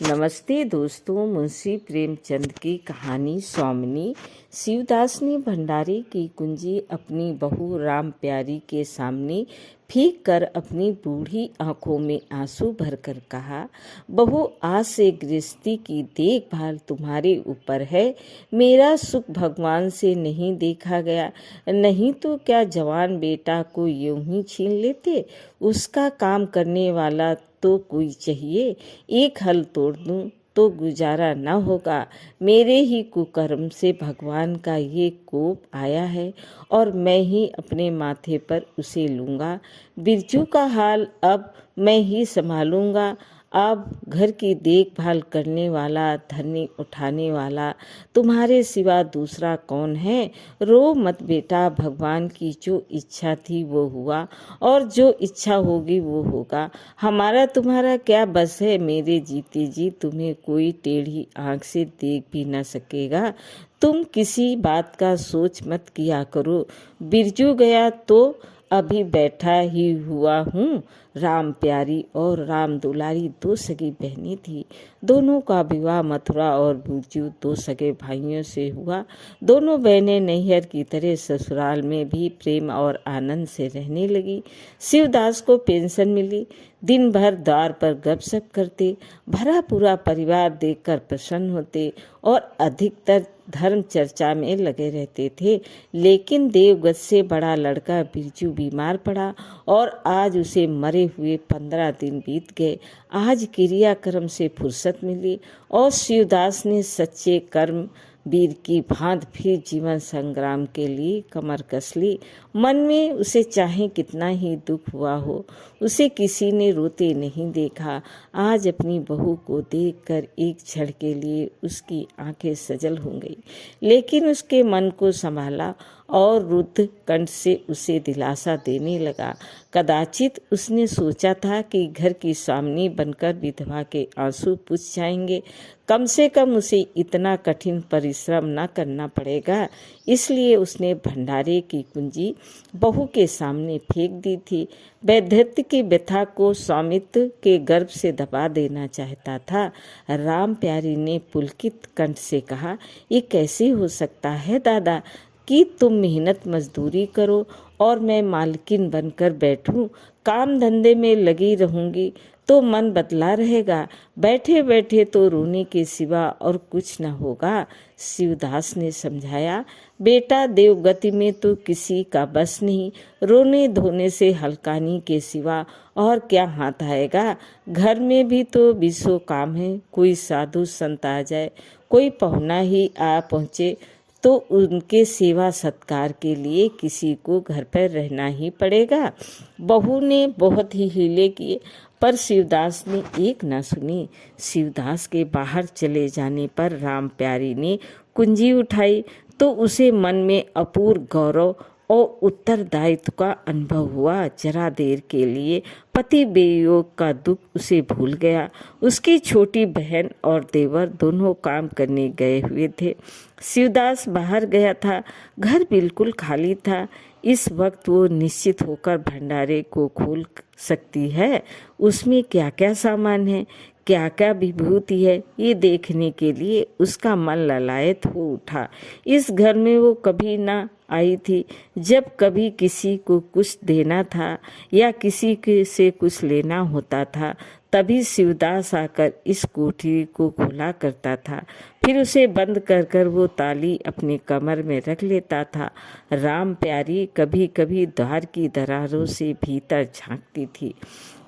नमस्ते दोस्तों, मुंशी प्रेमचंद की कहानी स्वामिनी। शिवदास ने भंडारे की कुंजी अपनी बहू राम प्यारी के सामने फेंक कर अपनी बूढ़ी आंखों में आंसू भरकर कहा, बहू, आज से गृहस्थी की देखभाल तुम्हारे ऊपर है। मेरा सुख भगवान से नहीं देखा गया, नहीं तो क्या जवान बेटा को यूं ही छीन लेते। उसका काम करने वाला तो कोई चाहिए। एक हल तोड़ दूं तो गुजारा न होगा। मेरे ही कुकर्म से भगवान का ये कोप आया है और मैं ही अपने माथे पर उसे लूँगा। बिरजू का हाल अब मैं ही संभालूँगा। अब घर की देखभाल करने वाला, धरनी उठाने वाला तुम्हारे सिवा दूसरा कौन है। रो मत बेटा, भगवान की जो इच्छा थी वो हुआ और जो इच्छा होगी वो होगा। हमारा तुम्हारा क्या बस है। मेरे जीते जी तुम्हें कोई टेढ़ी आंख से देख भी न सकेगा। तुम किसी बात का सोच मत किया करो। बिरजू गया तो अभी बैठा ही हुआ हूँ। राम प्यारी और राम दुलारी दो सगी बहनें थी। दोनों का विवाह मथुरा और बिरजू दो सगे भाइयों से हुआ। दोनों बहनें नैहर की तरह ससुराल में भी प्रेम और आनंद से रहने लगी। शिवदास को पेंशन मिली। दिन भर द्वार पर गपशप करते, भरा पूरा परिवार देखकर प्रसन्न होते और अधिकतर धर्म चर्चा में लगे रहते थे। लेकिन देवगत से बड़ा लड़का बिरजू बीमार पड़ा और आज उसे मरे हुए 15 दिन बीत गए। आज क्रियाक्रम से फुर्सत मिली और शिवदास ने सच्चे कर्म वीर की भांत फिर जीवन संग्राम के लिए कमर कस ली। मन में उसे चाहे कितना ही दुख हुआ हो, उसे किसी ने रोते नहीं देखा। आज अपनी बहू को देखकर एक क्षण के लिए उसकी आंखें सजल हो गई, लेकिन उसके मन को संभाला और रुद्ध कंठ से उसे दिलासा देने लगा। कदाचित उसने सोचा था कि घर की स्वामिनी बनकर विधवा के आंसू पुछ जाएंगे। कम से कम उसे इतना कठिन परिश्रम न करना पड़ेगा। इसलिए उसने भंडारे की कुंजी बहू के सामने फेंक दी थी। वैधव्य की व्यथा को स्वामित्व के गर्भ से दबा देना चाहता था। राम प्यारी ने पुलकित कंठ से कहा, ये कैसे हो सकता है दादा कि तुम मेहनत मजदूरी करो और मैं मालकिन बनकर बैठूं। काम धंधे में लगी रहूंगी तो मन बदला रहेगा। बैठे बैठे तो रोने के सिवा और कुछ न होगा। शिवदास ने समझाया, बेटा, देवगति में तो किसी का बस नहीं। रोने धोने से हलकानी के सिवा और क्या हाथ आएगा। घर में भी तो 20 काम है। कोई साधु संत आ जाए, कोई पहुना ही आ पहुँचे तो उनके सेवा सत्कार के लिए किसी को घर पर रहना ही पड़ेगा। बहू ने बहुत ही हीले किए पर शिवदास ने एक न सुनी। शिवदास के बाहर चले जाने पर राम प्यारी ने कुंजी उठाई तो उसे मन में अपूर्व गौरव और उत्तरदायित्व का अनुभव हुआ। जरा देर के लिए पति वियोग का दुख उसे भूल गया। उसकी छोटी बहन और देवर दोनों काम करने गए हुए थे। शिवदास बाहर गया था। घर बिल्कुल खाली था। इस वक्त वो निश्चित होकर भंडारे को खोल सकती है। उसमें क्या क्या सामान है, क्या क्या विभूति है, ये देखने के लिए उसका मन ललायत हो उठा। इस घर में वो कभी ना आई थी। जब कभी किसी को कुछ देना था या किसी के से कुछ लेना होता था, तभी शिवदास आकर इस कोठरी को खोला करता था। फिर उसे बंद कर कर वो ताली अपने कमर में रख लेता था। राम प्यारी कभी कभी द्वार की दरारों से भीतर झांकती थी,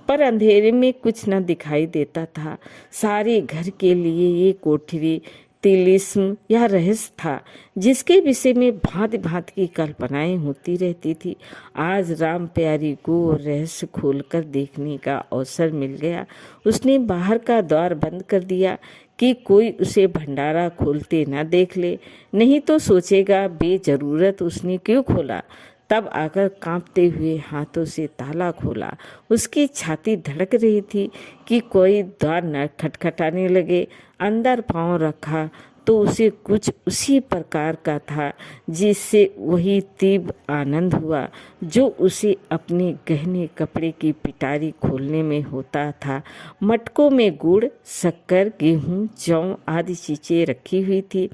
पर अंधेरे में कुछ न दिखाई देता था। सारे घर के लिए ये कोठरी तिलिस्म या रहस्य था, जिसके विषय में भांति भांति की कल्पनाएं होती रहती थी। आज राम प्यारी को रहस्य खोलकर देखने का अवसर मिल गया। उसने बाहर का द्वार बंद कर दिया कि कोई उसे भंडारा खोलते न देख ले, नहीं तो सोचेगा बेजरूरत उसने क्यों खोला। तब आकर कांपते हुए हाथों से ताला खोला। उसकी छाती धड़क रही थी कि कोई द्वार न खटखटाने लगे। अंदर पांव रखा तो उसे कुछ उसी प्रकार का था जिससे वही तीव्र आनंद हुआ जो उसे अपने गहने कपड़े की पिटारी खोलने में होता था। मटकों में गुड़, शक्कर, गेहूं, जौ आदि चीजें रखी हुई थी।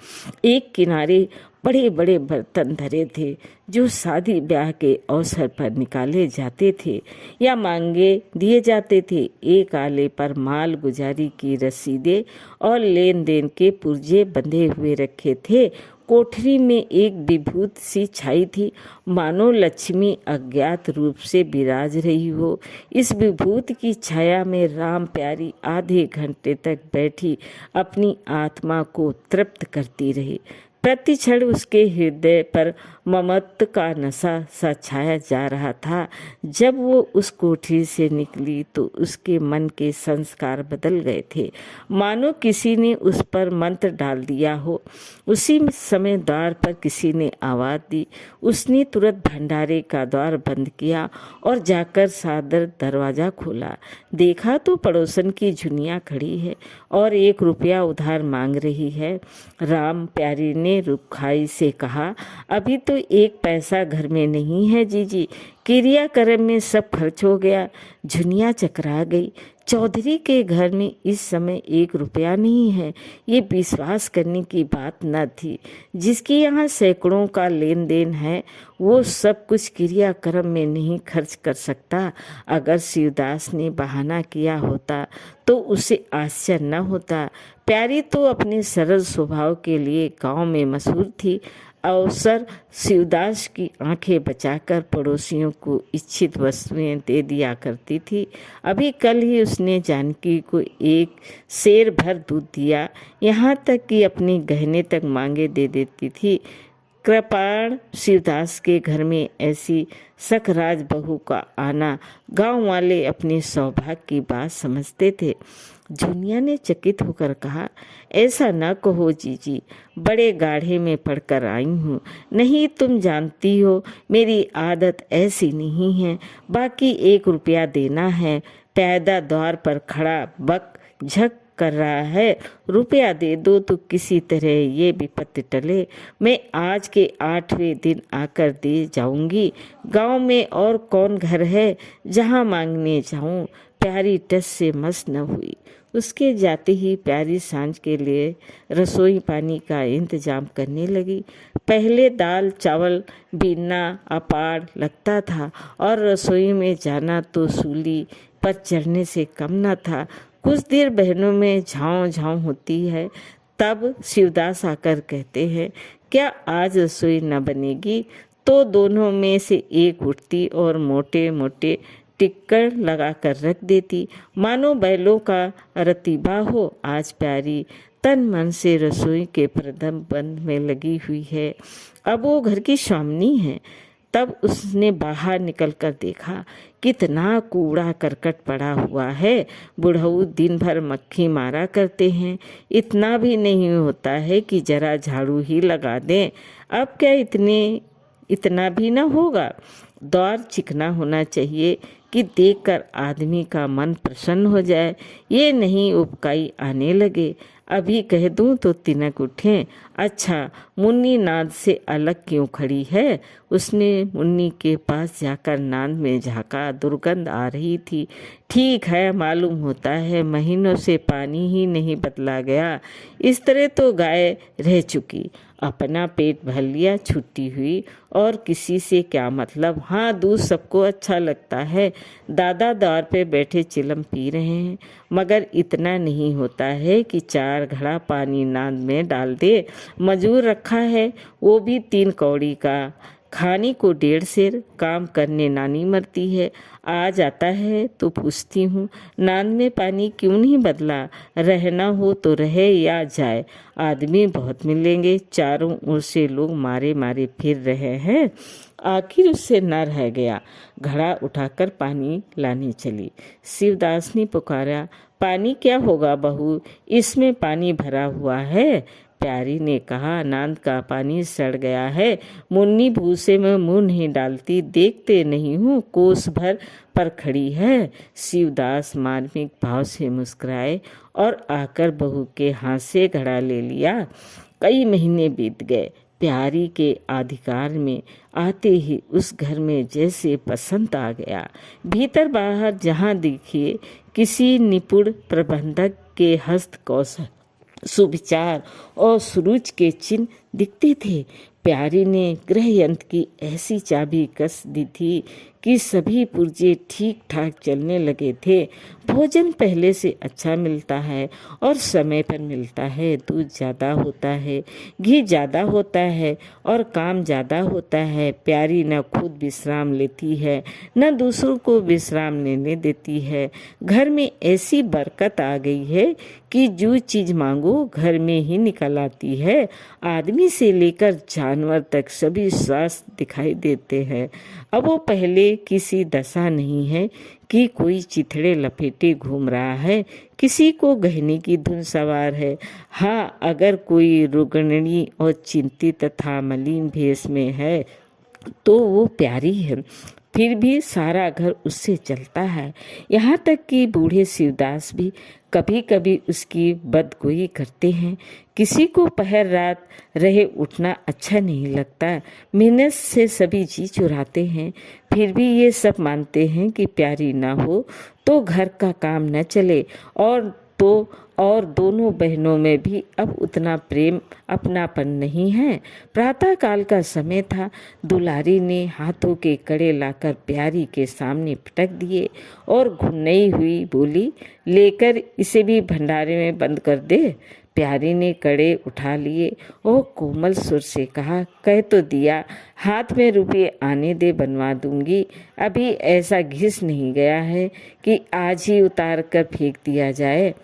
एक किनारे बड़े बड़े बर्तन धरे थे जो शादी ब्याह के अवसर पर निकाले जाते थे या मांगे दिए जाते थे। एक आले पर माल गुजारी की रसीदें और लेन देन के पुर्जे बंधे हुए रखे थे। कोठरी में एक विभूत सी छाई थी, मानो लक्ष्मी अज्ञात रूप से विराज रही हो। इस विभूत की छाया में राम प्यारी आधे घंटे तक बैठी अपनी आत्मा को तृप्त करती रही। प्रति क्षण उसके हृदय पर ममत्व का नशा सा छाया जा रहा था। जब वो उस कोठरी से निकली तो उसके मन के संस्कार बदल गए थे, मानो किसी ने उस पर मंत्र डाल दिया हो। उसी समय द्वार पर किसी ने आवाज दी। उसने तुरंत भंडारे का द्वार बंद किया और जाकर सादर दरवाजा खोला। देखा तो पड़ोसन की झुनिया खड़ी है और 1 रुपया उधार मांग रही है। राम प्यारी ने रुखाई से कहा, अभी तो 1 पैसा घर में नहीं है जीजी, क्रियाक्रम में सब खर्च हो गया। झुनिया चकरा गई। चौधरी के घर में इस समय 1 रुपया नहीं है, ये विश्वास करने की बात न थी। जिसके यहाँ सैकड़ों का लेन देन है वो सब कुछ क्रियाक्रम में नहीं खर्च कर सकता। अगर शिवदास ने बहाना किया होता तो उसे आश्चर्य न होता। प्यारी तो अपने सरल स्वभाव के लिए गांव में मशहूर थी। अवसर शिवदास की आंखें बचाकर पड़ोसियों को इच्छित वस्तुएं दे दिया करती थी। अभी कल ही उसने जानकी को 1 सेर भर दूध दिया, यहाँ तक कि अपने गहने तक मांगे दे देती थी। कृपाण शिवदास के घर में ऐसी सखराज बहू का आना गांव वाले अपने सौभाग्य की बात समझते थे। झुनिया ने चकित होकर कहा, ऐसा न कहो जीजी, बड़े गाढ़े में पढ़कर आई हूँ। नहीं, तुम जानती हो मेरी आदत ऐसी नहीं है। बाकी 1 रुपया देना है। पैदा द्वार पर खड़ा बक झक कर रहा है, रुपया दे दो तो किसी तरह ये विपत्ति टले। मैं आज के 8वें दिन आकर दे जाऊंगी। गांव में और कौन घर है जहां मांगने जाऊं। प्यारी टस से मस न हुई। उसके जाते ही प्यारी सांझ के लिए रसोई पानी का इंतजाम करने लगी। पहले दाल चावल बीनना अपार लगता था और रसोई में जाना तो सूली पर चढ़ने से कम न था। कुछ देर बहनों में झाँव झाँव होती है, तब शिवदास आकर कहते हैं, क्या आज रसोई न बनेगी? तो दोनों में से एक उठती और मोटे मोटे टिक्कर लगाकर रख देती, मानो बैलों का रतीबा हो। आज प्यारी तन मन से रसोई के प्रथम बंद में लगी हुई है। अब वो घर की स्वामिनी है। तब उसने बाहर निकलकर देखा, कितना कूड़ा करकट पड़ा हुआ है। बुढ़ऊ दिन भर मक्खी मारा करते हैं, इतना भी नहीं होता है कि जरा झाड़ू ही लगा दें। अब क्या इतना भी न होगा? द्वार चिकना होना चाहिए कि देखकर आदमी का मन प्रसन्न हो जाए, ये नहीं उबकाई आने लगे। अभी कह दूं तो तिनक उठें। अच्छा, मुन्नी नाद से अलग क्यों खड़ी है? उसने मुन्नी के पास जाकर नाद में झांका, दुर्गंध आ रही थी। ठीक है, मालूम होता है महीनों से पानी ही नहीं बदला गया। इस तरह तो गाय रह चुकी, अपना पेट भर लिया, छुट्टी हुई, और किसी से क्या मतलब। हाँ, दूध सबको अच्छा लगता है। दादा द्वार पे बैठे चिलम पी रहे हैं, मगर इतना नहीं होता है कि 4 घड़ा पानी नाद में डाल दे। मजूर रखा है, वो भी 3 कौड़ी का। खाने को 1.5 सेर, काम करने नानी मरती है। आ जाता है तो पूछती हूँ, नाद में पानी क्यों नहीं बदला? रहना हो तो रहे या जाए, आदमी बहुत मिलेंगे। चारों ओर से लोग मारे मारे फिर रहे हैं। आखिर उससे न रह गया, घड़ा उठाकर पानी लाने चली। शिवदास ने पुकारा, पानी क्या होगा बहू, इसमें पानी भरा हुआ है। प्यारी ने कहा, नांद का पानी सड़ गया है, मुन्नी भूसे में मुंह नहीं डालती, देखते नहीं हूँ कोस भर पर खड़ी है। शिवदास मार्मिक भाव से मुस्कुराए और आकर बहू के हाथ से घड़ा ले लिया। कई महीने बीत गए। प्यारी के अधिकार में आते ही उस घर में जैसे बसंत आ गया। भीतर बाहर जहाँ देखिए किसी निपुण प्रबंधक के हस्त कौशल, सुविचार और सुरुचि के चिन्ह दिखते थे। प्यारी ने गृह यंत्र की ऐसी चाबी कस दी थी कि सभी पुर्जे ठीक ठाक चलने लगे थे। भोजन पहले से अच्छा मिलता है और समय पर मिलता है। दूध ज़्यादा होता है, घी ज़्यादा होता है और काम ज़्यादा होता है। प्यारी न खुद विश्राम लेती है, न दूसरों को विश्राम लेने देती है। घर में ऐसी बरकत आ गई है कि जो चीज़ मांगो घर में ही निकल आती है। आदमी से लेकर जानवर तक सभी स्वस्थ दिखाई देते हैं। अब वो पहले किसी दशा नहीं है कि कोई चिथड़े लपेटे घूम रहा है, किसी को गहने की धुन सवार है। हाँ, अगर कोई रुग्णी और चिंतित तथा मलिन भेष में है तो वो प्यारी है। फिर भी सारा घर उससे चलता है। यहाँ तक कि बूढ़े शिवदास भी कभी कभी उसकी बदगोई करते हैं। किसी को पहर रात रहे उठना अच्छा नहीं लगता। मेहनत से सभी जी चुराते हैं, फिर भी ये सब मानते हैं कि प्यारी ना हो तो घर का काम न चले। और दोनों बहनों में भी अब उतना प्रेम अपनापन नहीं है। प्रातः काल का समय था। दुलारी ने हाथों के कड़े लाकर प्यारी के सामने पटक दिए और घुन्नई हुई बोली, लेकर इसे भी भंडारे में बंद कर दे। प्यारी ने कड़े उठा लिए और कोमल सुर से कहा, कह तो दिया, हाथ में रुपये आने दे, बनवा दूंगी। अभी ऐसा घिस नहीं गया है कि आज ही उतार कर फेंक दिया जाए।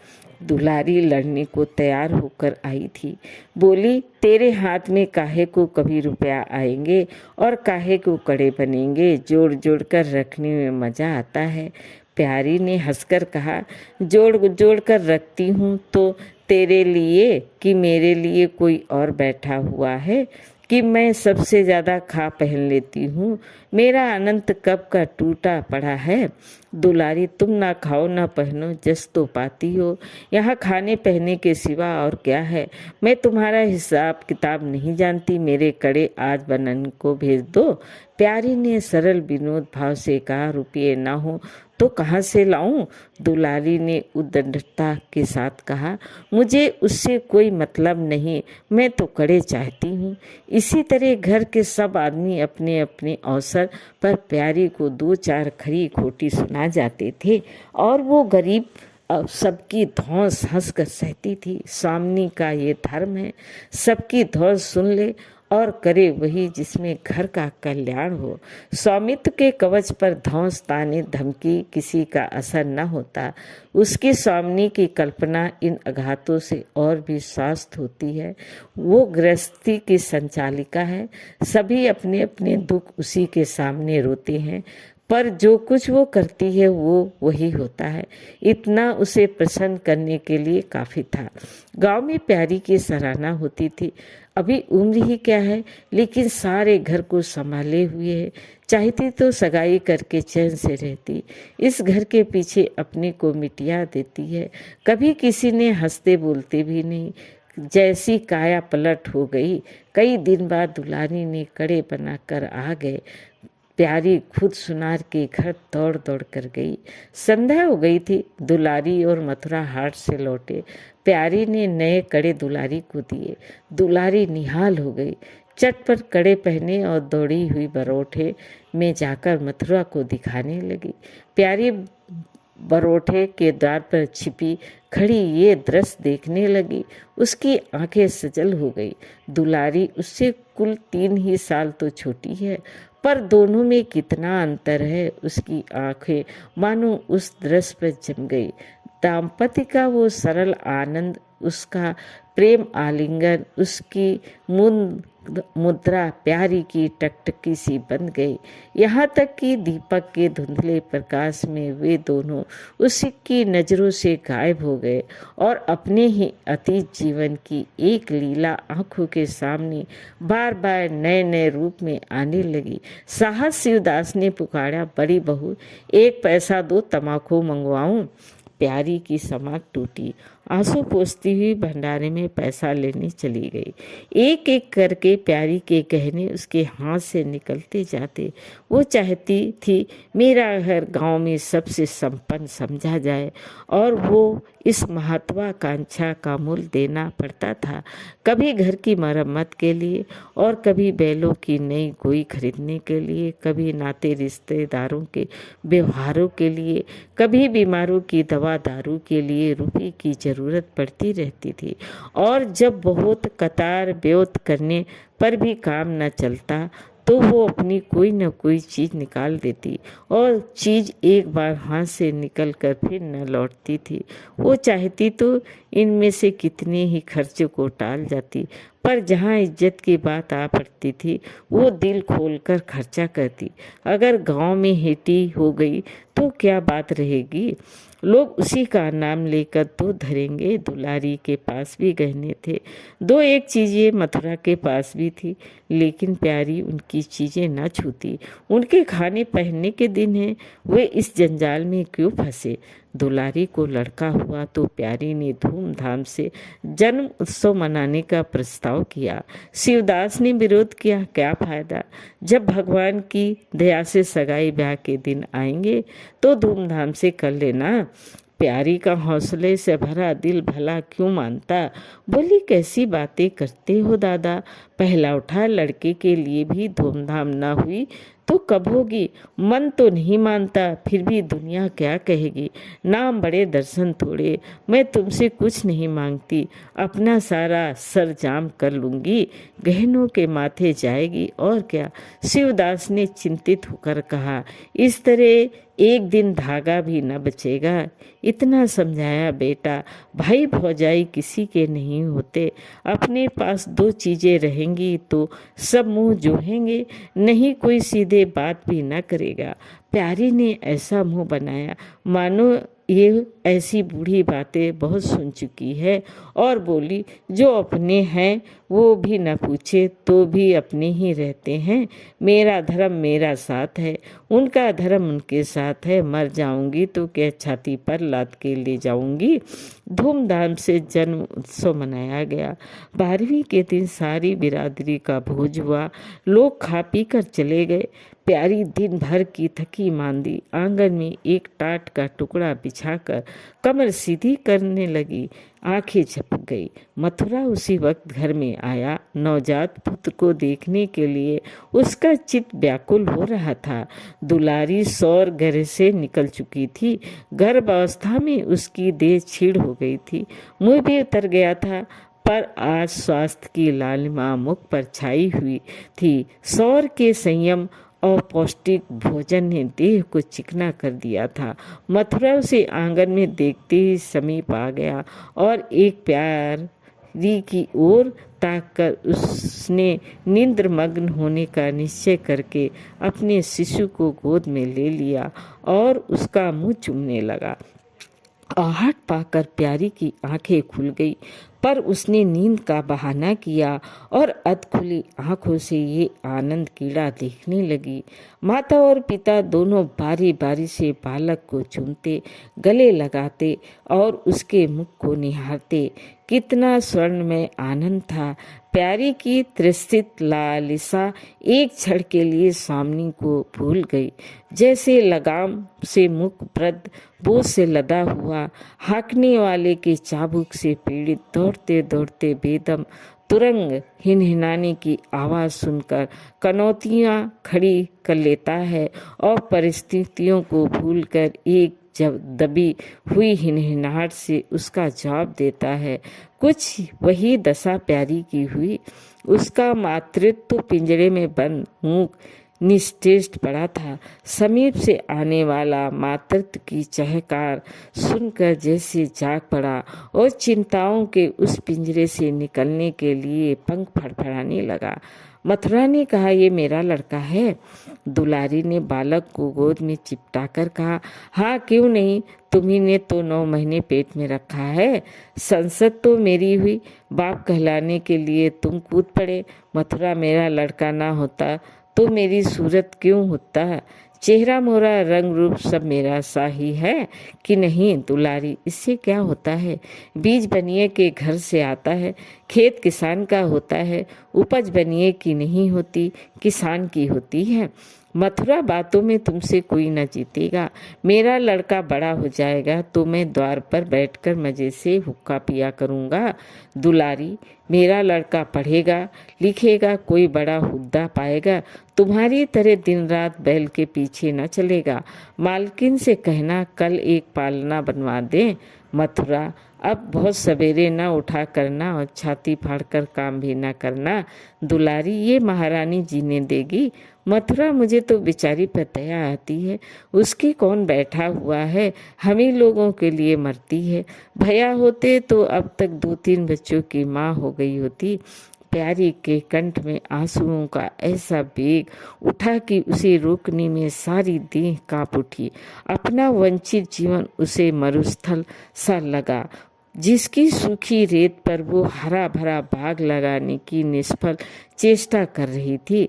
दुलारी लड़ने को तैयार होकर आई थी। बोली, तेरे हाथ में काहे को कभी रुपया आएंगे और काहे को कड़े बनेंगे, जोड़ जोड़ कर रखने में मज़ा आता है। प्यारी ने हंसकर कहा, जोड़ जोड़ कर रखती हूँ तो तेरे लिए कि मेरे लिए कोई और बैठा हुआ है कि मैं सबसे ज़्यादा खा पहन लेती हूँ। मेरा अनंत कब का टूटा पड़ा है। दुलारी, तुम ना खाओ ना पहनो, जस तो पाती हो। यहाँ खाने पहने के सिवा और क्या है। मैं तुम्हारा हिसाब किताब नहीं जानती। मेरे कड़े आज बनन को भेज दो। प्यारी ने सरल विनोद भाव से कहा, रुपये ना हो तो कहाँ से लाऊं। दुलारी ने उद्दंडता के साथ कहा, मुझे उससे कोई मतलब नहीं, मैं तो कड़े चाहती हूँ। इसी तरह घर के सब आदमी अपने अपने अवसर पर प्यारी को दो चार खरी खोटी सुना जाते थे और वो गरीब सबकी धौंस हंस कर सहती थी। स्वामिनी का ये धर्म है, सबकी धौंस सुन ले और करे वही जिसमें घर का कल्याण हो। स्वामित्व के कवच पर धौंस, ताने, धमकी किसी का असर न होता। उसकी स्वामिनी की कल्पना इन आघातों से और भी स्वस्थ होती है। वो गृहस्थी की संचालिका है। सभी अपने अपने दुख उसी के सामने रोते हैं, पर जो कुछ वो करती है वो वही होता है। इतना उसे प्रसन्न करने के लिए काफ़ी था। गांव में प्यारी की सराहना होती थी। अभी उम्र ही क्या है, लेकिन सारे घर को संभाले हुए है। चाहती तो सगाई करके चैन से रहती। इस घर के पीछे अपने को मिटिया देती है। कभी किसी ने हंसते बोलते भी नहीं। जैसी काया पलट हो गई। कई दिन बाद दुलारी ने कड़े बनाकर आ गए। प्यारी खुद सुनार के घर दौड़ दौड़ कर गई। संध्या हो गई थी। दुलारी और मथुरा हाट से लौटे। प्यारी ने नए कड़े दुलारी को दिए। दुलारी निहाल हो गई। चटपट कड़े पहने और दौड़ी हुई बरोठे में जाकर मथुरा को दिखाने लगी। प्यारी बरोठे के द्वार पर छिपी खड़ी ये दृश्य देखने लगी। उसकी आंखें सजल हो गई। दुलारी उससे कुल 3 ही साल तो छोटी है, पर दोनों में कितना अंतर है। उसकी आंखें मानो उस दृश्य पर जम गई। दाम्पत्य का वो सरल आनंद, उसका प्रेम आलिंगन, उसकी मुंद मुद्रा प्यारी की टकटकी सी बन गई। यहाँ तक कि दीपक के धुंधले प्रकाश में वे दोनों उसकी नजरों से गायब हो गए और अपने ही अतीत जीवन की एक लीला आंखों के सामने बार बार नए नए रूप में आने लगी। साहस शिवदास ने पुकारा, बड़ी बहू, 1 पैसा दो, तम्बाकू मंगवाऊं। प्यारी की समात टूटी। आंसू पोंछती हुई भंडारे में पैसा लेने चली गई। एक एक करके प्यारी के गहने उसके हाथ से निकलते जाते। वो चाहती थी मेरा घर गांव में सबसे संपन्न समझा जाए और वो इस महत्वाकांक्षा का मूल देना पड़ता था। कभी घर की मरम्मत के लिए और कभी बैलों की नई गोई खरीदने के लिए, कभी नाते रिश्तेदारों के व्यवहारों के लिए, कभी बीमारों की दवा दारू के लिए रुपये की जरूरत पड़ती रहती थी। और जब बहुत कतार ब्योत करने पर भी काम न चलता तो वो अपनी कोई न कोई चीज़ निकाल देती और चीज़ एक बार हाथ से निकल कर फिर न लौटती थी। वो चाहती तो इनमें से कितने ही खर्चों को टाल जाती, पर जहाँ इज्जत की बात आ पड़ती थी वो दिल खोलकर खर्चा करती। अगर गांव में हेटी हो गई तो क्या बात रहेगी, लोग उसी का नाम लेकर तो धरेंगे। दुलारी के पास भी गहने थे, 2-1 चीज़ें मथुरा के पास भी थी, लेकिन प्यारी उनकी चीज़ें न छूती। उनके खाने पहनने के दिन हैं, वे इस जंजाल में क्यों फंसे। दुलारी को लड़का हुआ तो प्यारी ने धूमधाम से जन्म उत्सव मनाने का प्रस्ताव किया। शिवदास ने विरोध किया, क्या फायदा, जब भगवान की दया से सगाई ब्याह के दिन आएंगे तो धूमधाम से कर लेना। प्यारी का हौसले से भरा दिल भला क्यों मानता। बोली, कैसी बातें करते हो दादा, पहला उठा लड़के के लिए भी धूमधाम ना हुई तो कब होगी। मन तो नहीं मानता, फिर भी दुनिया क्या कहेगी। नाम बड़े दर्शन थोड़े, मैं तुमसे कुछ नहीं मांगती, अपना सारा सरजाम कर लूँगी, गहनों के माथे जाएगी और क्या। शिवदास ने चिंतित होकर कहा, इस तरह एक दिन धागा भी न बचेगा। इतना समझाया, बेटा, भाई भौजाई किसी के नहीं होते, अपने पास 2 चीज़ें रहेंगी तो सब मुंह जोहेंगे, नहीं कोई सीधे बात भी न करेगा। प्यारी ने ऐसा मुंह बनाया मानो ये ऐसी बूढ़ी बातें बहुत सुन चुकी है और बोली, जो अपने हैं वो भी न पूछे तो भी अपने ही रहते हैं। मेरा धर्म मेरा साथ है, उनका धर्म उनके साथ है, मर जाऊंगी तो क्या छाती पर लाद के ले जाऊंगी। धूमधाम से जन्म उत्सव मनाया गया। 12वीं के दिन सारी बिरादरी का भोज हुआ, लोग खा पी कर चले गए। प्यारी दिन भर की थकी मांदी आंगन में एक टाट का टुकड़ा बिछाकर कमर सीधी करने लगी, आंखें झपक गई। मथुरा उसी वक्त घर में आया। नवजात पुत्र को देखने के लिए उसका चित्त व्याकुल हो रहा था। दुलारी सौर घर से निकल चुकी थी, गर्भावस्था में उसकी देह छीड़ हो गई थी, मुंह भी उतर गया था, पर आज स्वास्थ्य की लालिमा मुख पर छाई हुई थी। सौर के संयम और पौष्टिक भोजन ने देह को चिकना कर दिया था। मथुरा उसे आंगन में देखते ही समीप आ गया और एक प्यारी की ओर ताककर उसने निद्रमग्न होने का निश्चय करके अपने शिशु को गोद में ले लिया और उसका मुंह चूमने लगा। आहट पाकर प्यारी की आंखें खुल गई, पर उसने नींद का बहाना किया और अधखुली आंखों से ये आनंद कीड़ा देखने लगी। माता और पिता दोनों बारी बारी से बालक को चूमते, गले लगाते और उसके मुख को निहारते। कितना स्वर्णमय आनंद था। प्यारी की त्रसित लालिसा एक क्षण के लिए स्वामिनी को भूल गई। जैसे लगाम से मुख वृद्ध बोझ से लदा हुआ हाँकने वाले के चाबुक से पीड़ित दौड़ते दौड़ते बेदम तुरंग हिनहिनाने की आवाज़ सुनकर कनौतियाँ खड़ी कर लेता है और परिस्थितियों को भूलकर एक जब दबी हुई हिनहिनाहट से उसका जवाब देता है। कुछ वही दशा प्यारी की हुई। उसका मातृत्व पिंजरे में बंद मूक निस्तेज पड़ा था। समीप से आने वाला मातृत्व की चहकार सुनकर जैसे जाग पड़ा और चिंताओं के उस पिंजरे से निकलने के लिए पंख फड़फड़ाने लगा। मथुरा ने कहा, ये मेरा लड़का है। दुलारी ने बालक को गोद में चिपटाकर कहा, हाँ क्यों नहीं, तुम्ही ने तो 9 महीने पेट में रखा है। संसद तो मेरी हुई, बाप कहलाने के लिए तुम कूद पड़े। मथुरा मेरा लड़का ना होता तो मेरी सूरत क्यों होता? चेहरा मोरा रंग रूप सब मेरा सा ही है कि नहीं? दुलारी, इससे क्या होता है? बीज बनिए के घर से आता है, खेत किसान का होता है, उपज बनिए की नहीं होती, किसान की होती है। मथुरा, बातों में तुमसे कोई न जीतेगा। मेरा लड़का बड़ा हो जाएगा तो मैं द्वार पर बैठकर मजे से हुक्का पिया करूँगा। दुलारी, मेरा लड़का पढ़ेगा लिखेगा, कोई बड़ा हुद्दा पाएगा, तुम्हारी तरह दिन रात बैल के पीछे न चलेगा। मालकिन से कहना कल एक पालना बनवा दे। मथुरा, अब बहुत सवेरे न उठा करना और छाती फाड़कर काम भी न करना। दुलारी, ये महारानी जीने देगी? मथुरा, मुझे तो बेचारी पर दया आती है। उसकी कौन बैठा हुआ है, हम ही लोगों के लिए मरती है। भैया होते तो अब तक 2-3 बच्चों की माँ हो गई होती। प्यारी के कंठ में आंसुओं का ऐसा बेग उठा कि उसे रोकने में सारी देह कांप उठी। अपना वंचित जीवन उसे मरुस्थल सा लगा, जिसकी सूखी रेत पर वो हरा भरा बाग लगाने की निष्फल चेष्टा कर रही थी।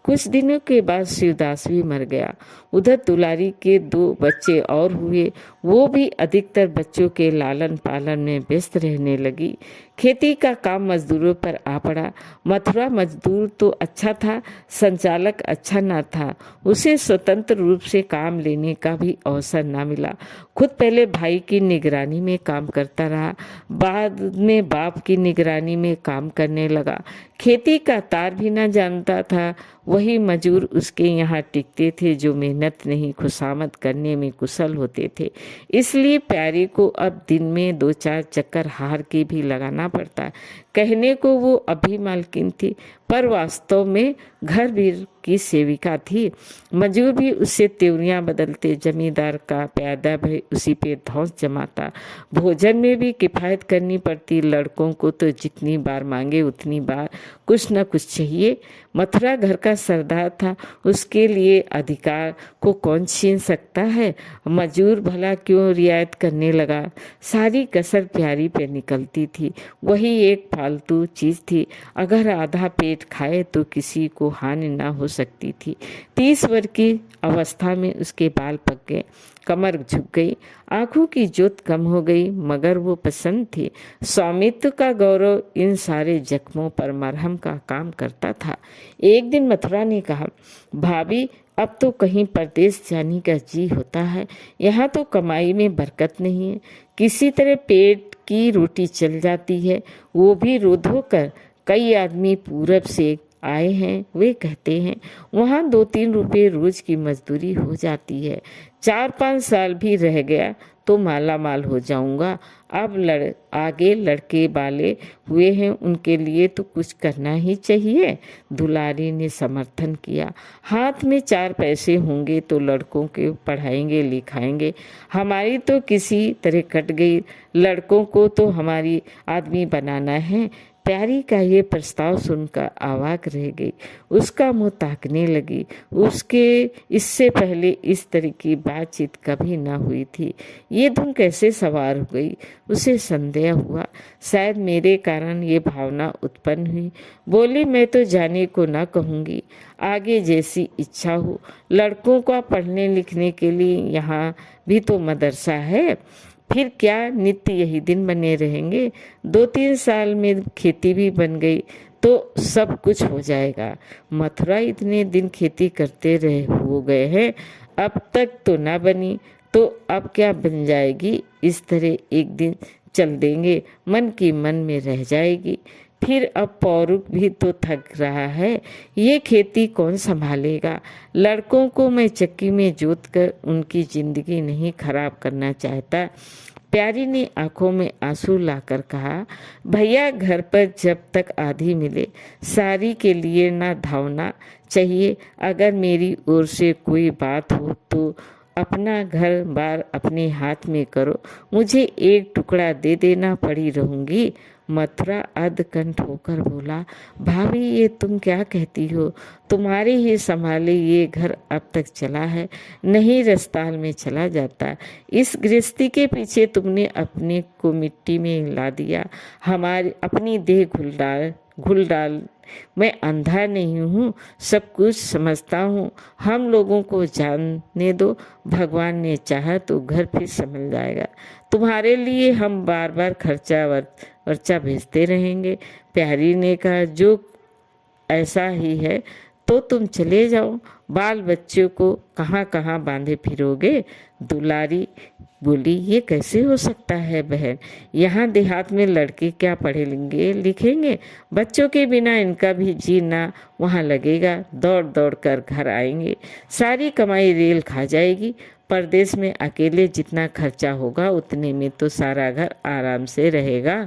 कुछ दिनों के बाद शिवदास भी मर गया। उधर दुलारी के 2 बच्चे और हुए। वो भी अधिकतर बच्चों के लालन पालन में व्यस्त रहने लगी। खेती का काम मजदूरों पर आ पड़ा। मथुरा मजदूर तो अच्छा था, संचालक अच्छा ना था। उसे स्वतंत्र रूप से काम लेने का भी अवसर ना मिला। खुद पहले भाई की निगरानी में काम करता रहा, बाद में बाप की निगरानी में काम करने लगा। खेती का तार भी ना जानता था। वही मजूर उसके यहाँ टिकते थे जो मेहनत नहीं खुशामद करने में कुशल होते थे। इसलिए प्यारे को अब दिन में 2-4 चक्कर हार के भी लगाना पड़ता। कहने को वो अभी मालकिन थी, पर वास्तव में घर भर की सेविका थी। मजूर भी उससे त्योरियां बदलते, जमींदार का प्यादा भी उसी पे धौंस जमाता। भोजन में भी किफायत करनी पड़ती। लड़कों को तो जितनी बार मांगे उतनी बार कुछ न कुछ चाहिए। मथुरा घर का सरदार था, उसके लिए अधिकार को कौन छीन सकता है? मजूर भला क्यों रियायत करने लगा? सारी कसर प्यारी पे निकलती थी। वही एक फालतू चीज थी। अगर आधा पेट खाए तो किसी को हानि ना हो सकती थी। 30 वर्ष की अवस्था में उसके बाल पक गए, कमर झुक गई, आंखों की ज्योत कम हो गई, मगर वो पसंद थी। स्वामित्व का गौरव इन सारे जख्मों पर मरहम का काम करता था। एक दिन मथुरा ने कहा, भाभी, अब तो कहीं परदेश जाने का जी होता है। यहाँ तो कमाई में बरकत नहीं है, किसी तरह पेट की रोटी चल जाती है, वो भी रो धो कर। कई आदमी पूरब से आए हैं, वे कहते हैं वहाँ 2-3 रुपये रोज की मजदूरी हो जाती है। 4-5 साल भी रह गया तो माला माल हो जाऊंगा। अब आगे लड़के वाले हुए हैं, उनके लिए तो कुछ करना ही चाहिए। दुलारी ने समर्थन किया। हाथ में 4 पैसे होंगे तो लड़कों के पढ़ाएंगे लिखाएंगे। हमारी तो किसी तरह कट गई, लड़कों को तो हमारी आदमी बनाना है। प्यारी का ये प्रस्ताव सुनकर अवाक रह गई। उसका मुंह ताकने लगी। उसके इससे पहले इस तरह की बातचीत कभी न हुई थी। ये धुन कैसे सवार हो गई? उसे संदेह हुआ, शायद मेरे कारण ये भावना उत्पन्न हुई। बोली, मैं तो जाने को न कहूँगी, आगे जैसी इच्छा हो। लड़कों का पढ़ने लिखने के लिए यहाँ भी तो मदरसा है। फिर क्या नित्य यही दिन बने रहेंगे? 2-3 साल में खेती भी बन गई तो सब कुछ हो जाएगा। मथुरा, इतने दिन खेती करते रहे हो गए हैं, अब तक तो ना बनी, तो अब क्या बन जाएगी? इस तरह एक दिन चल देंगे, मन की मन में रह जाएगी। फिर अब पौरुष भी तो थक रहा है, ये खेती कौन संभालेगा? लड़कों को मैं चक्की में जोत कर उनकी जिंदगी नहीं खराब करना चाहता। प्यारी ने आंखों में आंसू लाकर कहा, भैया घर पर जब तक आधी मिले सारी के लिए ना धावना चाहिए। अगर मेरी ओर से कोई बात हो तो अपना घर बार अपने हाथ में करो, मुझे एक टुकड़ा दे देना, पड़ी रहूंगी। मथुरा अधकंठ होकर बोला, भाभी ये तुम क्या कहती हो? तुम्हारे ही संभाले ये घर अब तक चला है, नहीं रस्ताल में चला जाता। इस गृहस्थी के पीछे तुमने अपने को मिट्टी में ला दिया, हमारी अपनी देह घुल डाल। मैं अंधा नहीं हूँ, सब कुछ समझता हूँ। हम लोगों को जानने दो, भगवान ने चाहा तो घर फिर संभल जाएगा। तुम्हारे लिए हम बार बार खर्चा वर्चा भेजते रहेंगे। प्यारी ने कहा, जो ऐसा ही है तो तुम चले जाओ, बाल बच्चों को कहाँ कहाँ बांधे फिरोगे? दुलारी बोली, ये कैसे हो सकता है बहन? यहाँ देहात में लड़के क्या पढ़े लिखेंगे? बच्चों के बिना इनका भी जीना वहाँ लगेगा, दौड़ दौड़ कर घर आएंगे, सारी कमाई रेल खा जाएगी। परदेश में अकेले जितना खर्चा होगा उतने में तो सारा घर आराम से रहेगा।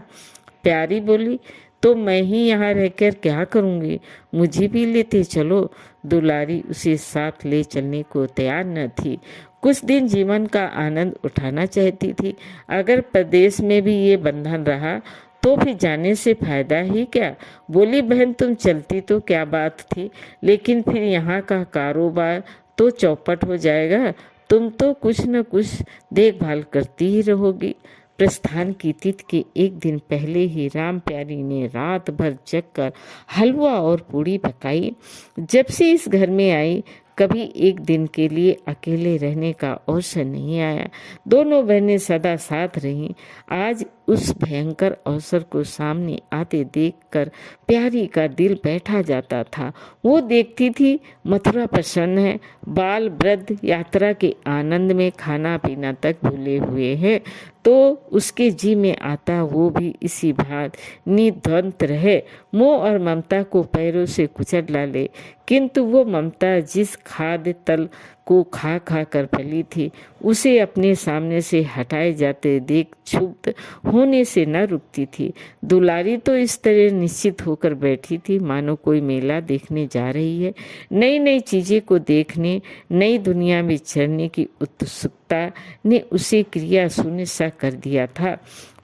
प्यारी बोली, तो मैं ही यहाँ रहकर क्या करूँगी? मुझे भी लेते चलो। दुलारी उसे साथ ले चलने को तैयार न थी। कुछ दिन जीवन का आनंद उठाना चाहती थी। अगर प्रदेश में भी ये बंधन रहा तो फिर जाने से फायदा ही क्या? बोली, बहन तुम चलती तो क्या बात थी, लेकिन फिर यहाँ का कारोबार तो चौपट हो जाएगा। तुम तो कुछ न कुछ देखभाल करती ही रहोगी। प्रस्थान की तिथि के एक दिन पहले ही राम प्यारी ने रात भर जगकर हलवा और पूड़ी पकाई। जब से इस घर में आई कभी एक दिन के लिए अकेले रहने का अवसर नहीं आया। दोनों बहनें सदा साथ रहीं। आज उस भयंकर अवसर को सामने आते देखकर प्यारी का दिल बैठा जाता था। वो देखती थी मथुरा प्रसन्न है, बाल वृद्ध यात्रा के आनंद में खाना पीना तक भूले हुए हैं, तो उसके जी में आता वो भी इसी भांत निद्वंत रहे, मोह और ममता को पैरों से कुचल डाले। किंतु वो ममता जिस खाद्य तल को खा खा कर फैली थी, उसे अपने सामने से हटाए जाते देख क्षुब्ध होने से न रुकती थी। दुलारी तो इस तरह निश्चित होकर बैठी थी मानो कोई मेला देखने जा रही है। नई नई चीजें को देखने, नई दुनिया में चढ़ने की उत्सुकता ने उसे क्रिया शून्य सा कर दिया था।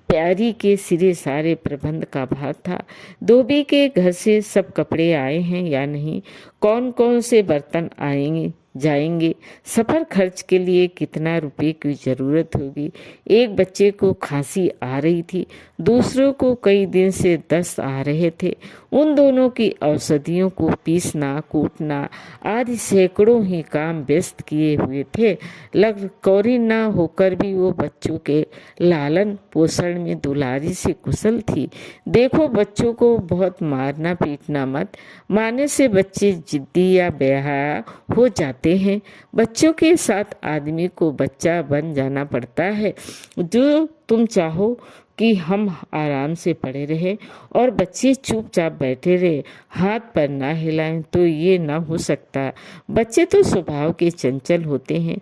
प्यारी के सिरे सारे प्रबंध का भार था। धोबी के घर से सब कपड़े आए हैं या नहीं, कौन कौन से बर्तन आएंगे जाएंगे, सफर खर्च के लिए कितना रुपए की जरूरत होगी। एक बच्चे को खांसी आ रही थी, दूसरों को कई दिन से दस्त आ रहे थे। उन दोनों की औषधियों को पीसना कूटना आदि सैकड़ों ही काम व्यस्त किए हुए थे। लग कौरी न होकर भी वो बच्चों के लालन पोषण में दुलारी से कुशल थी। देखो बच्चों को बहुत मारना पीटना मत, मारने से बच्चे जिद्दी या बेहया हो जाते हैं। बच्चों के साथ आदमी को बच्चा बन जाना पड़ता है। जो तुम चाहो कि हम आराम से पड़े रहे और बच्चे चुपचाप बैठे रहे, हाथ पर ना हिलाएं, तो ये ना हो सकता। बच्चे तो स्वभाव के चंचल होते हैं,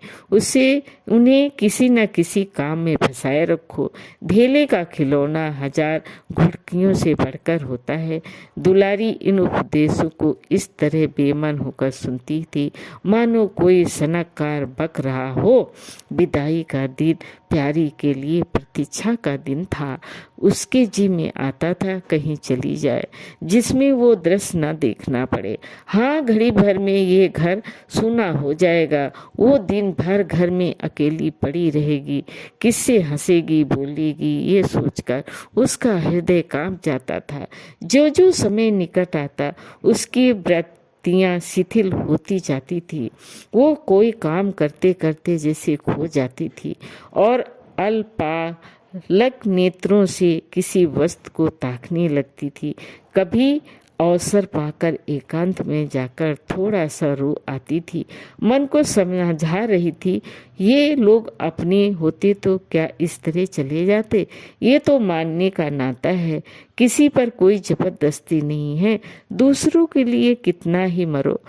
उन्हें किसी न किसी काम में फंसाए रखो। धेले का खिलौना हजार घुड़कियों से बढ़कर होता है। दुलारी इन उपदेशों को इस तरह बेमन होकर सुनती थी मानो कोई सनककार बक रहा हो। विदाई का दिन प्यारी के लिए प्रतीक्षा का दिन था। उसके जी में आता था कहीं चली जाए जिसमें वो दृश्य न देखना पड़े। हाँ, घड़ी भर में ये घर सूना हो जाएगा। वो दिन भर घर में अकेली पड़ी रहेगी, किससे हंसेगी बोलेगी, ये सोचकर उसका हृदय कांप जाता था। जो जो समय निकट आता उसकी वृत्तियाँ शिथिल होती जाती थी। वो कोई काम करते करते जैसे खो जाती थी और अल्पालक नेत्रों से किसी वस्तु को ताकने लगती थी। कभी अवसर पाकर एकांत में जाकर थोड़ा सा रो आती थी। मन को समझा रही थी, ये लोग अपने होते तो क्या इस तरह चले जाते? ये तो मानने का नाता है, किसी पर कोई जबरदस्ती नहीं है। दूसरों के लिए कितना ही मरो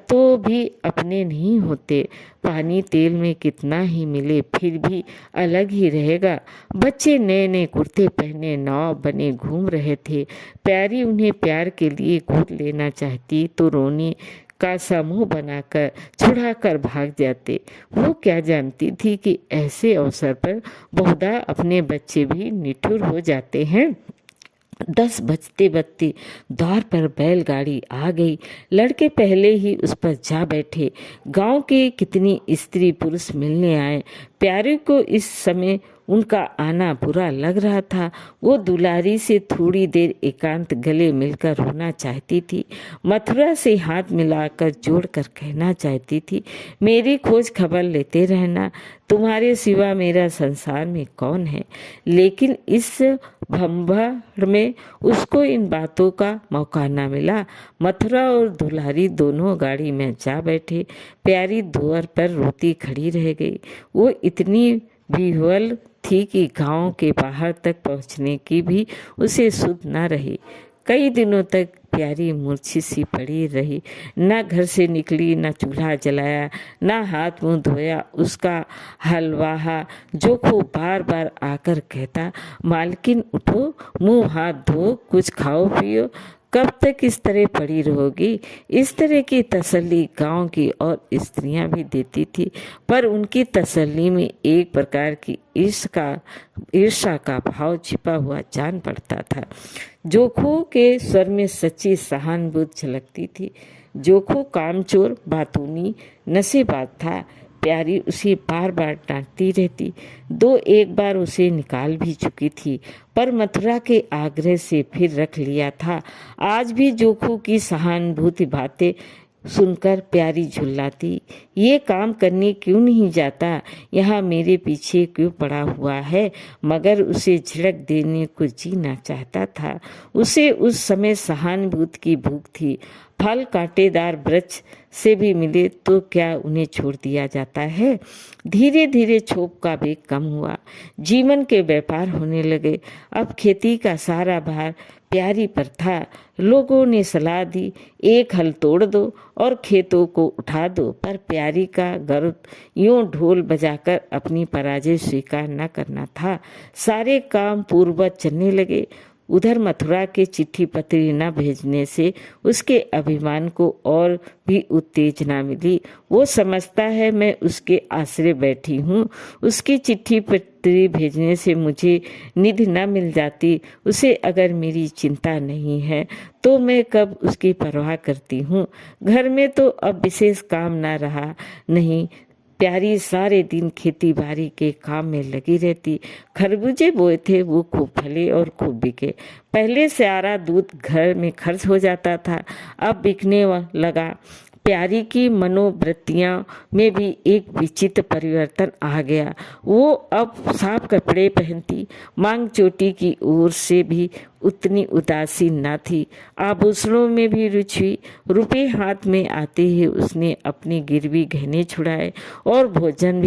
तो भी अपने नहीं होते। पानी तेल में कितना ही मिले फिर भी अलग ही रहेगा। बच्चे नए नए कुर्ते पहने नाव बने घूम रहे थे। प्यारी उन्हें प्यार के लिए गोद लेना चाहती तो रोने का समूह बनाकर छुड़ा कर भाग जाते। वो क्या जानती थी कि ऐसे अवसर पर बहुधा अपने बच्चे भी निठुर हो जाते हैं। 10 बजते बजते द्वार पर बैलगाड़ी आ गई। लड़के पहले ही उस पर जा बैठे। गांव के कितनी स्त्री पुरुष मिलने आए। प्यारे को इस समय उनका आना बुरा लग रहा था। वो दुलारी से थोड़ी देर एकांत गले मिलकर रोना चाहती थी। मथुरा से हाथ मिलाकर जोड़कर कहना चाहती थी, मेरी खोज खबर लेते रहना, तुम्हारे सिवा मेरा संसार में कौन है। लेकिन इस भंभर में उसको इन बातों का मौका न मिला। मथुरा और दुलारी दोनों गाड़ी में जा बैठे। प्यारी द्वार पर रोती खड़ी रह गई। वो इतनी विह्वल थी कि गांव के बाहर तक पहुंचने की भी उसे सुध न रही। कई दिनों तक प्यारी मूर्छित सी पड़ी रही। न घर से निकली, न चूल्हा जलाया, न हाथ मुंह धोया। उसका हलवाहा जोखो बार बार आकर कहता, मालकिन उठो, मुंह हाथ धो, कुछ खाओ पियो, कब तक इस तरह पड़ी रहोगी। इस तरह की तसल्ली गांव की और स्त्रियां भी देती थी, पर उनकी तसल्ली में एक प्रकार की ईर्ष्या का भाव छिपा हुआ जान पड़ता था। जोखो के स्वर में सच्ची सहानुभूति झलकती थी। जोखो कामचोर, बातूनी, नशेबाज था। प्यारी उसे बार बार डांटती रहती। एक बार उसे निकाल भी चुकी थी, पर मथुरा के आग्रह से फिर रख लिया था। आज भी जोखू की सहानुभूति बातें सुनकर प्यारी झुल्लाती, ये काम करने क्यों नहीं जाता, यहाँ मेरे पीछे क्यों पड़ा हुआ है। मगर उसे झिड़क देने को जी ना चाहता था। उसे उस समय सहानुभूति की भूख थी। फल कांटेदार वृक्ष से भी मिले तो क्या उन्हें छोड़ दिया जाता है। धीरे धीरे छोप का वेग कम हुआ। जीवन के व्यापार होने लगे। अब खेती का सारा भार प्यारी पर था। लोगों ने सलाह दी, एक हल तोड़ दो और खेतों को उठा दो, पर प्यारी का गर्व यूं ढोल बजाकर अपनी पराजय स्वीकार न करना था। सारे काम पूर्ववत चलने लगे। उधर मथुरा के चिट्ठी पत्री न भेजने से उसके अभिमान को और भी उत्तेजना मिली। वो समझता है मैं उसके आश्रय बैठी हूँ। उसकी चिट्ठी पत्री भेजने से मुझे निधि न मिल जाती। उसे अगर मेरी चिंता नहीं है तो मैं कब उसकी परवाह करती हूँ। घर में तो अब विशेष काम न रहा नहीं। प्यारी सारे दिन खेती बाड़ी के काम में लगी रहती। खरबूजे बोए थे, वो खूब फले और खूब बिके। पहले सारा दूध घर में खर्च हो जाता था, अब बिकने लगा। प्यारी की मनोवृत्तियां में भी एक विचित्र परिवर्तन आ गया। वो अब साफ कपड़े पहनती, मांग चोटी की ओर से भी उतनी उदासीन न थी। आभूषणों में भी रुचि। रुपए हाथ में आते ही उसने अपनी गिरवी गहने छुड़ाए और भोजन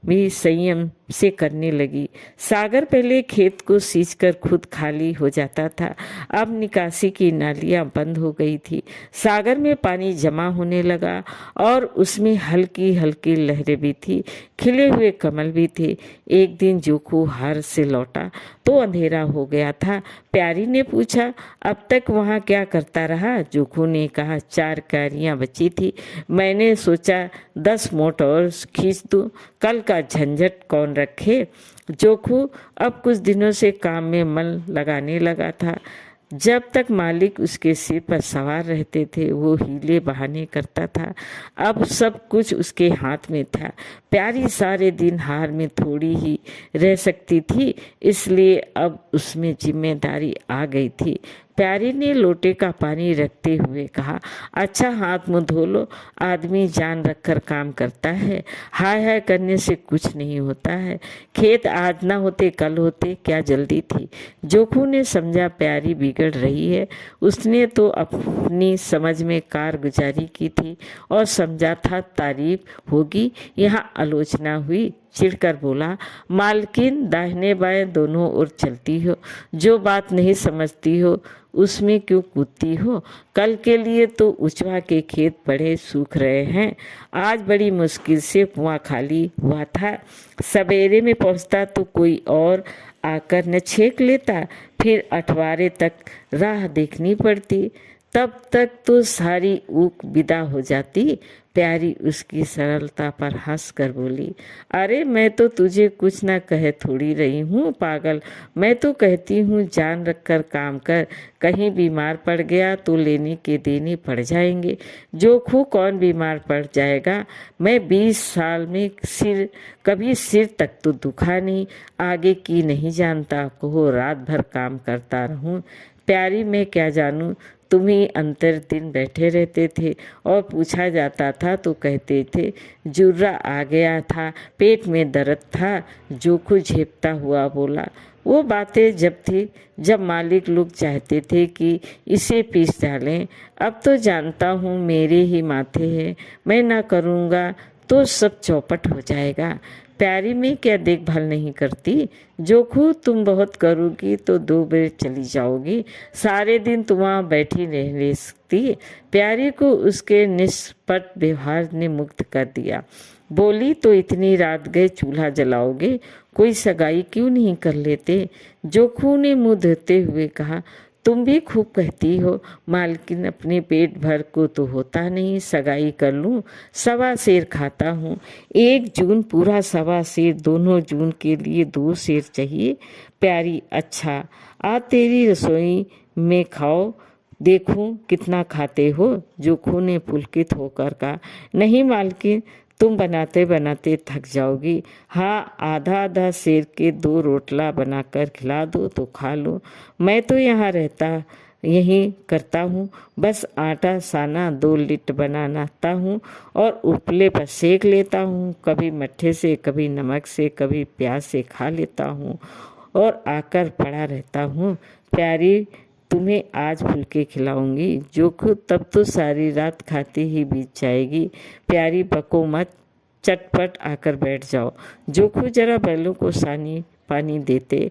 भी संयम से करने लगी। सागर पहले खेत को सींचकर खुद खाली हो जाता था, अब निकासी की नालियां बंद हो गई थी। सागर में पानी जमा होने लगा और उसमें हल्की हल्की लहरें भी थी। खिले हुए कमल भी थे। एक दिन जोखू हार से लौटा तो अंधेरा हो गया था। प्यारी ने पूछा, अब तक वहाँ क्या करता रहा? जोखू ने कहा, 4 कैरियां बची थी, मैंने सोचा 10 मोट और खींच दूं, कल का झंझट कौन रखे। जोखू अब कुछ दिनों से काम में मन लगाने लगा था। जब तक मालिक उसके सिर पर सवार रहते थे वो हीले बहाने करता था। अब सब कुछ उसके हाथ में था। प्यारी सारे दिन हार में थोड़ी ही रह सकती थी, इसलिए अब उसमें जिम्मेदारी आ गई थी। प्यारी ने लोटे का पानी रखते हुए कहा, अच्छा हाथ मुंह धो लो, आदमी जान रखकर काम करता है, हाय हाय करने से कुछ नहीं होता है। खेत आज ना होते कल होते, क्या जल्दी थी। जोखू ने समझा प्यारी बिगड़ रही है। उसने तो अपनी समझ में कारगुजारी की थी और समझा था तारीफ होगी, यहाँ आलोचना हुई। चिढ़कर बोला, मालकिन दाहिने बाएं दोनों ओर चलती हो, जो बात नहीं समझती हो उसमें क्यों कूदती हो। कल के लिए तो उचवा के खेत बड़े सूख रहे हैं, आज बड़ी मुश्किल से कुआं खाली हुआ था, सवेरे में पहुंचता तो कोई और आकर न छेक लेता, फिर अठवारे तक राह देखनी पड़ती, तब तक तो सारी ऊक विदा हो जाती। प्यारी उसकी सरलता पर हंस कर बोली, अरे मैं तो तुझे कुछ ना कहे थोड़ी रही हूँ पागल, मैं तो कहती हूँ जान रखकर काम कर, कहीं बीमार पड़ गया तो लेने के देने पड़ जाएंगे। जोखू कौन बीमार पड़ जाएगा, मैं 20 साल में कभी सिर तक तो दुखा नहीं, आगे की नहीं जानता, कहो रात भर काम करता रहूं। प्यारी मैं क्या जानूं, तुम ही अंतर दिन बैठे रहते थे और पूछा जाता था तो कहते थे जुर्रा आ गया था, पेट में दर्द था। जोखू झेपता हुआ बोला, वो बातें जब थी जब मालिक लोग चाहते थे कि इसे पीस डालें, अब तो जानता हूँ मेरे ही माथे है, मैं ना करूँगा तो सब चौपट हो जाएगा। प्यारी में क्या देखभाल नहीं करती, जोखू तुम बहुत करोगी तो 2 बेर चली जाओगी, सारे दिन तुम वहाँ बैठी नहीं रह सकती। प्यारी को उसके निष्पट व्यवहार ने मुक्त कर दिया। बोली, तो इतनी रात गए चूल्हा जलाओगे, कोई सगाई क्यों नहीं कर लेते। जोखू ने मुँह धोते हुए कहा, तुम भी खूब कहती हो, मालकिन अपने पेट भर को तो होता नहीं, सगाई कर लूं, 1.25 सेर खाता हूँ, 1 जून पूरा 1.25 सेर, दोनों जून के लिए 2 सेर चाहिए। प्यारी, अच्छा आ तेरी रसोई में खाओ, देखूं कितना खाते हो। जोखू ने पुलकित होकर कहा, नहीं मालकिन, तुम बनाते बनाते थक जाओगी, हाँ आधा आधा सेर के 2 रोटला बनाकर खिला दो तो खा लो, मैं तो यहाँ रहता यही करता हूँ, बस आटा साना 2 लिट्ट बनाता हूँ और उपले पर सेक लेता हूँ, कभी मट्ठे से, कभी नमक से, कभी प्याज से खा लेता हूँ और आकर पड़ा रहता हूँ। प्यारी, तुम्हें आज फुलके खिलाऊंगी। जोखू, तब तो सारी रात खाते ही बीत जाएगी। प्यारी, बको मत, चटपट आकर बैठ जाओ। जोखू, जरा बैलों को सानी पानी देते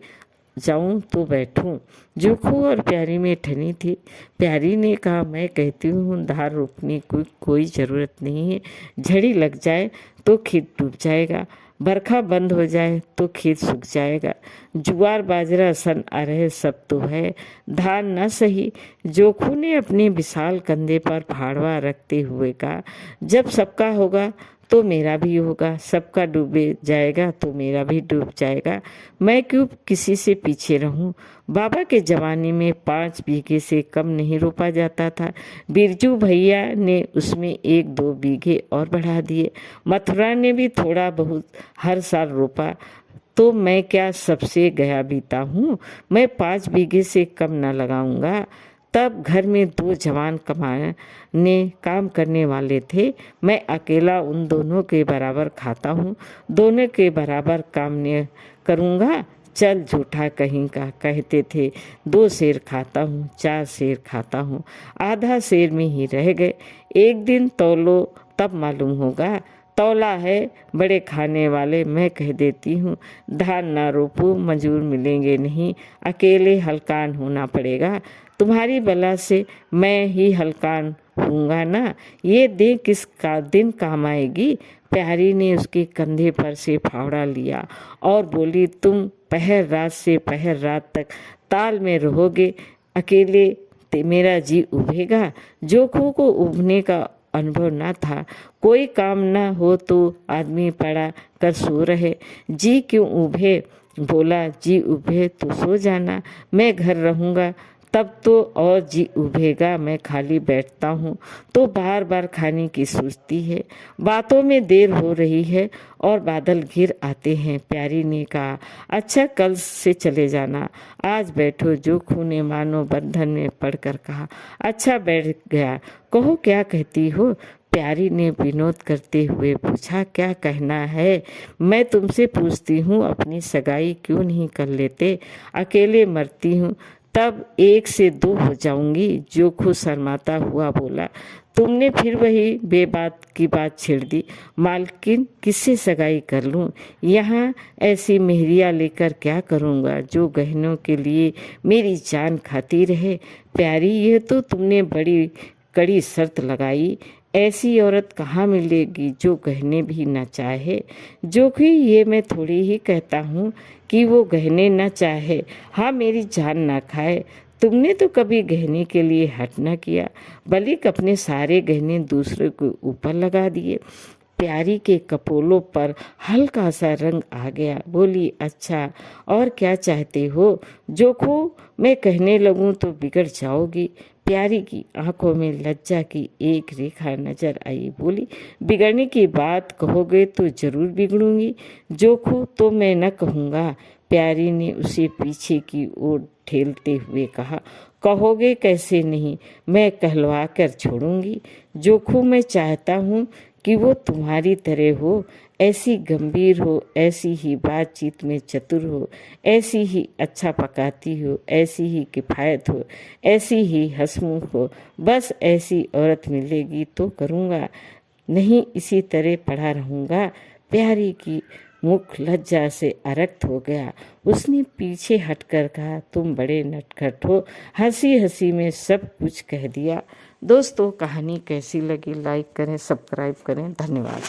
जाऊं तो बैठूं। जोखू और प्यारी में ठनी थी। प्यारी ने कहा, मैं कहती हूँ धार रोपने की कोई ज़रूरत नहीं है, झड़ी लग जाए तो खेत डूब जाएगा, बरखा बंद हो जाए तो खेत सूख जाएगा, जुआर बाजरा सन अरहर सब तो है, धान न सही। जोखू ने अपने विशाल कंधे पर फाड़वा रखते हुए कहा, जब सबका होगा तो मेरा भी होगा, सबका डूबे जाएगा तो मेरा भी डूब जाएगा, मैं क्यों किसी से पीछे रहूं। बाबा के जमाने में 5 बीघे से कम नहीं रोपा जाता था, बिरजू भैया ने उसमें 1-2 बीघे और बढ़ा दिए, मथुरा ने भी थोड़ा बहुत हर साल रोपा, तो मैं क्या सबसे गया बीता हूँ, मैं 5 बीघे से कम न लगाऊंगा। तब घर में 2 जवान कमाने काम करने वाले थे, मैं अकेला उन दोनों के बराबर खाता हूँ, दोनों के बराबर काम न करूँगा। चल झूठा कहीं का, कहते थे 2 सेर खाता हूँ, 4 सेर खाता हूँ, आधा सेर में ही रह गए। एक दिन तौलो तब मालूम होगा, तौला है बड़े खाने वाले, मैं कह देती हूँ धान ना रोपो, मजूर मिलेंगे नहीं, अकेले हलकान होना पड़ेगा, तुम्हारी बला से मैं ही हलकान हूँगा ना, ये दिन किस का दिन काम आएगी। प्यारी ने उसके कंधे पर से फावड़ा लिया और बोली, तुम पहर रात से पहर रात तक ताल में रहोगे, अकेले मेरा जी उभेगा। जोखू को उभने का अनुभव न था, कोई काम न हो तो आदमी पड़ा कर सो रहे, जी क्यों उभे। बोला, जी उभे तो सो जाना, मैं घर रहूँगा तब तो और जी उभेगा। मैं खाली बैठता हूँ तो बार बार खाने की सूझती है। बातों में देर हो रही है और बादल घिर आते हैं। प्यारी ने कहा, अच्छा कल से चले जाना, आज बैठो। जोखू ने मानो बंधन में पड़कर कहा, अच्छा बैठ गया, कहो क्या कहती हो। प्यारी ने विनोद करते हुए पूछा, क्या कहना है, मैं तुमसे पूछती हूँ, अपनी सगाई क्यों नहीं कर लेते, अकेले मरती हूँ तब 1 से 2 हो जाऊंगी। जोखू शर्माता हुआ बोला, तुमने फिर वही बेबात की बात छेड़ दी। मालकिन किससे सगाई कर लूं, यहाँ ऐसी मेहरिया लेकर क्या करूँगा जो गहनों के लिए मेरी जान खाती रहे। प्यारी, ये तो तुमने बड़ी कड़ी शर्त लगाई, ऐसी औरत कहाँ मिलेगी जो गहने भी न चाहे। जो कि ये मैं थोड़ी ही कहता हूँ कि वो गहने न चाहे, हाँ मेरी जान ना खाए। तुमने तो कभी गहने के लिए हट न किया, बल्कि अपने सारे गहने दूसरे के ऊपर लगा दिए। प्यारी के कपोलों पर हल्का सा रंग आ गया। बोली, अच्छा और क्या चाहते हो। जोखू, मैं कहने लगूं तो बिगड़ जाओगी। प्यारी की आंखों में लज्जा की एक रेखा नजर आई। बोली, बिगड़ने की बात कहोगे तो जरूर बिगड़ूंगी। जोखू, तो मैं न कहूँगा। प्यारी ने उसे पीछे की ओर ठेलते हुए कहा, कहोगे कैसे नहीं, मैं कहलवा कर छोड़ूंगी। जोखू, मैं चाहता हूँ कि वो तुम्हारी तरह हो, ऐसी गंभीर हो, ऐसी ही बातचीत में चतुर हो, ऐसी ही अच्छा पकाती हो, ऐसी ही किफ़ायत हो, ऐसी ही हंसमुख हो। बस ऐसी औरत मिलेगी तो करूँगा, नहीं इसी तरह पड़ा रहूँगा। प्यारी की मुख लज्जा से अरक्त हो गया। उसने पीछे हटकर कहा, तुम बड़े नटखट हो। हंसी हंसी में सब कुछ कह दिया। दोस्तों, कहानी कैसी लगी लाइक करें, सब्सक्राइब करें। धन्यवाद।